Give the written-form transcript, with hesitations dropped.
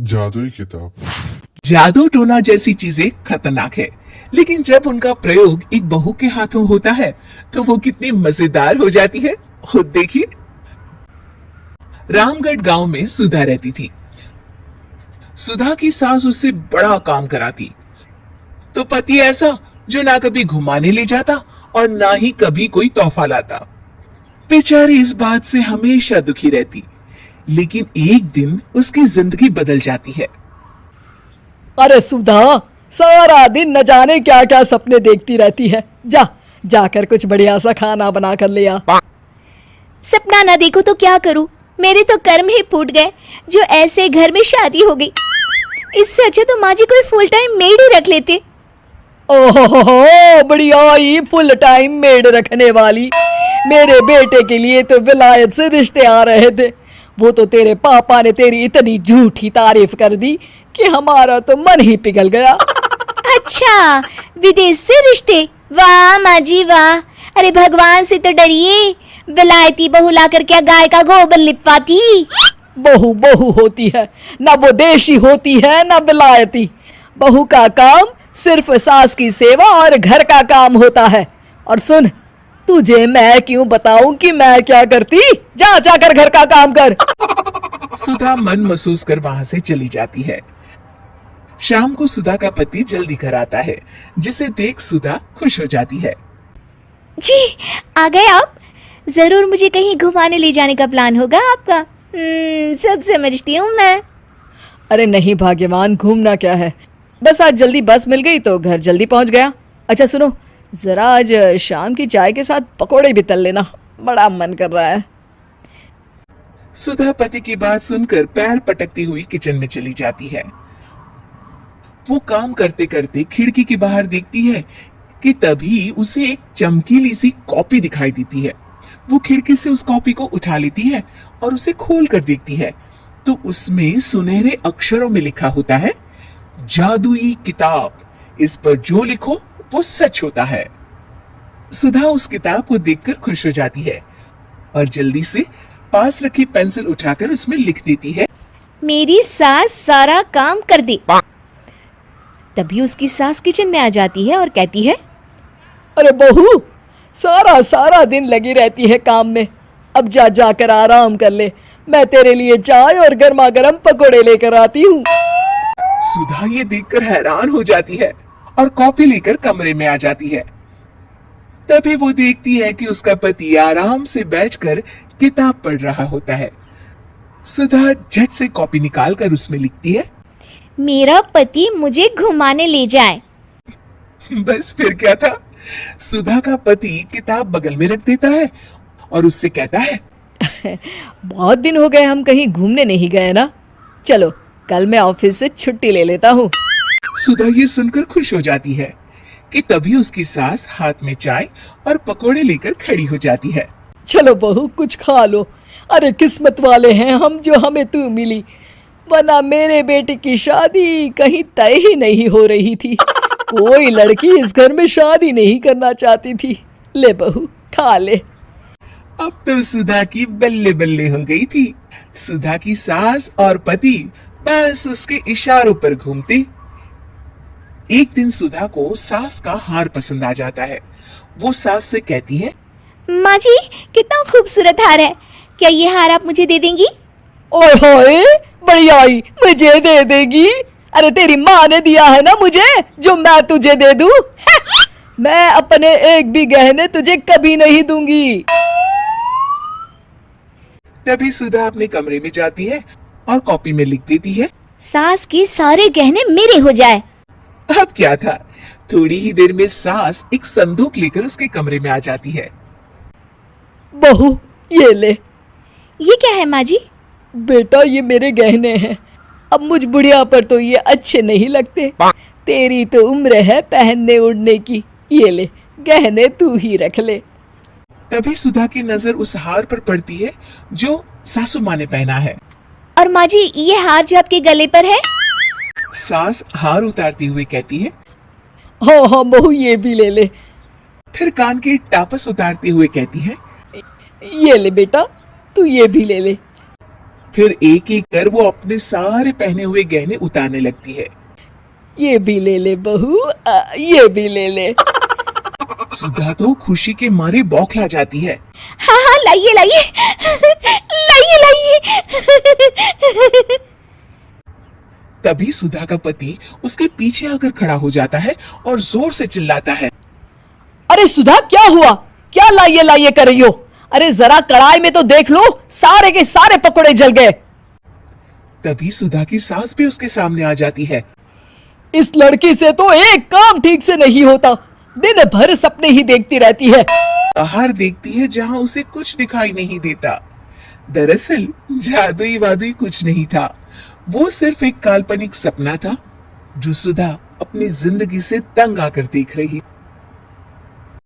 जादुई किताब। जादू टोना जैसी चीजें खतरनाक है, लेकिन जब उनका प्रयोग एक बहू के हाथों होता है तो वो कितनी मजेदार हो जाती है। खुद देखिए। रामगढ़ गांव में सुधा रहती थी। सुधा की सास उससे बड़ा काम कराती, तो पति ऐसा जो ना कभी घुमाने ले जाता और ना ही कभी कोई तोहफा लाता। बेचारी इस बात से हमेशा दुखी रहती, लेकिन एक दिन उसकी जिंदगी बदल जाती है। अरे सुधा, सारा दिन न जाने क्या क्या सपने देखती रहती है। जाकर कुछ बढ़िया सा खाना बना कर ले आ। सपना ना देखो तो क्या करूं, मेरे तो कर्म ही फूट गए जो ऐसे घर में शादी हो गई। इससे अच्छा तो माँ जी कोई फुल टाइम मेड ही रख लेते। ओहो, बढ़िया ही फुल टाइम मेड रखने वाली। मेरे बेटे के लिए तो विलायत से रिश्ते आ रहे थे। वो तो तेरे पापा ने तेरी इतनी झूठी तारीफ कर दी कि हमारा तो मन ही पिघल गया। अच्छा, विदेश से रिश्ते? वाह माँ जी वाह। अरे भगवान से तो डरिए, विलायती बहू लाकर क्या गाय का गोबर लिपवाती। बहू बहू होती है, ना वो देशी होती है ना विलायती। बहू का काम सिर्फ सास की सेवा और घर का काम होता है। और सुन, तुझे मैं क्यों बताऊं कि मैं क्या करती? जाकर घर का काम कर। सुधा मन महसूस कर वहां से चली जाती है। शाम को सुधा का पति जल्दी घर आता है, जिसे देख सुधा खुश हो जाती है। जी आ गए आप। जरूर मुझे कहीं घुमाने ले जाने का प्लान होगा आपका। सब समझती हूँ मैं। अरे नहीं भाग्यवान, घूमना क्या है, बस आज जल्दी बस मिल गई तो घर जल्दी पहुंच गया। अच्छा सुनो, जरा आज शाम की चाय के साथ पकोड़े भी तल लेना, बड़ा मन कर रहा है। सुधा पति की बात सुनकर पैर पटकती हुई किचन में चली जाती है। वो काम करते करते खिड़की के बाहर देखती है कि तभी उसे एक चमकीली सी कॉपी दिखाई देती है। वो खिड़की से उस कॉपी को उठा लेती है और उसे खोल कर देखती है, तो उसमें सुनहरे अक्षरों में लिखा होता है, जादुई किताब, इस पर जो लिखो वो सच होता है। सुधा उस किताब को देखकर खुश हो जाती है और जल्दी से पास रखी पेंसिल उठाकर उसमें लिख देती है, मेरी सास सारा काम कर दे। तभी उसकी सास किचन में आ जाती है और कहती है, अरे बहू, सारा दिन लगी रहती है काम में, अब जाकर आराम कर ले। मैं तेरे लिए चाय और गर्मा गर्म पकोड़े लेकर आती हूँ। सुधा ये देखकर हैरान हो जाती है और कॉपी लेकर कमरे में आ जाती है। तभी वो देखती है कि उसका पति आराम से बैठकर किताब पढ़ रहा होता है। सुधा झट से कॉपी निकालकर उसमें लिखती है, मेरा पति मुझे घुमाने ले जाए। बस फिर क्या था, सुधा का पति किताब बगल में रख देता है और उससे कहता है, बहुत दिन हो गए हम कहीं घूमने नहीं गए ना, चलो कल मैं ऑफिस से छुट्टी ले लेता हूँ। सुधा ये सुनकर खुश हो जाती है कि तभी उसकी सास हाथ में चाय और पकोड़े लेकर खड़ी हो जाती है। चलो बहू, कुछ खा लो। अरे किस्मत वाले हैं हम जो हमें तू मिली, वरना मेरे बेटे की शादी कहीं तय ही नहीं हो रही थी। कोई लड़की इस घर में शादी नहीं करना चाहती थी। ले बहू, खा ले। अब तो सुधा की बल्ले बल्ले हो गई थी। सुधा की सास और पति बस उसके इशारों पर घूमते। एक दिन सुधा को सास का हार पसंद आ जाता है। वो सास से कहती है, माँ जी कितना खूबसूरत हार है, क्या ये हार आप मुझे दे देंगी? ओए होए, बढ़िया ही मुझे दे देगी? अरे तेरी माँ ने दिया है ना मुझे, जो मैं तुझे दे दूं? मैं अपने एक भी गहने तुझे कभी नहीं दूंगी। तभी सुधा अपने कमरे में जाती है और कॉपी में लिख देती है, सास के सारे गहने मेरे हो जाए। अब क्या था, थोड़ी ही देर में सास एक संदूक लेकर उसके कमरे में आ जाती है। बहू ये ले। ये क्या है माँ जी? बेटा ये मेरे गहने हैं, अब मुझ बुढ़िया पर तो ये अच्छे नहीं लगते। तेरी तो उम्र है पहनने उड़ने की, ये ले गहने तू ही रख ले। तभी सुधा की नजर उस हार पर पड़ती है जो सासू माँ ने पहना है। और माँ जी ये हार जो आपके गले पर है? सास हार उतारती हुई कहती है, हाँ बहू ये भी ले ले। फिर कान के टापस उतारते हुए कहती है, ये ले बेटा, तू ये भी ले ले। फिर एक एक कर वो अपने सारे पहने हुए गहने उतारने लगती है। ये भी ले ले बहू, ये भी ले ले। सुधा तो खुशी के मारे बौखला जाती है। हाँ हाँ, लाइए लाइए, लाइए लाइए। तभी सुधा का पति उसके पीछे आकर खड़ा हो जाता है और जोर से चिल्लाता है। अरे सुधा, क्या हुआ? क्या लाइए लाइए कर रही हो? अरे जरा कढ़ाई में तो देख लो, सारे के सारे पकोड़े जल गए। तभी सुधा की सास भी उसके सामने आ जाती है। इस लड़की से तो एक काम ठीक से नहीं होता, दिन भर सपने ही देखती रहती है। बाहर देखती है जहां उसे कुछ दिखाई नहीं देता। दरअसल जादुई वादुई कुछ नहीं था, वो सिर्फ एक काल्पनिक सपना था जो सुधा अपनी जिंदगी से तंग आकर देख रही।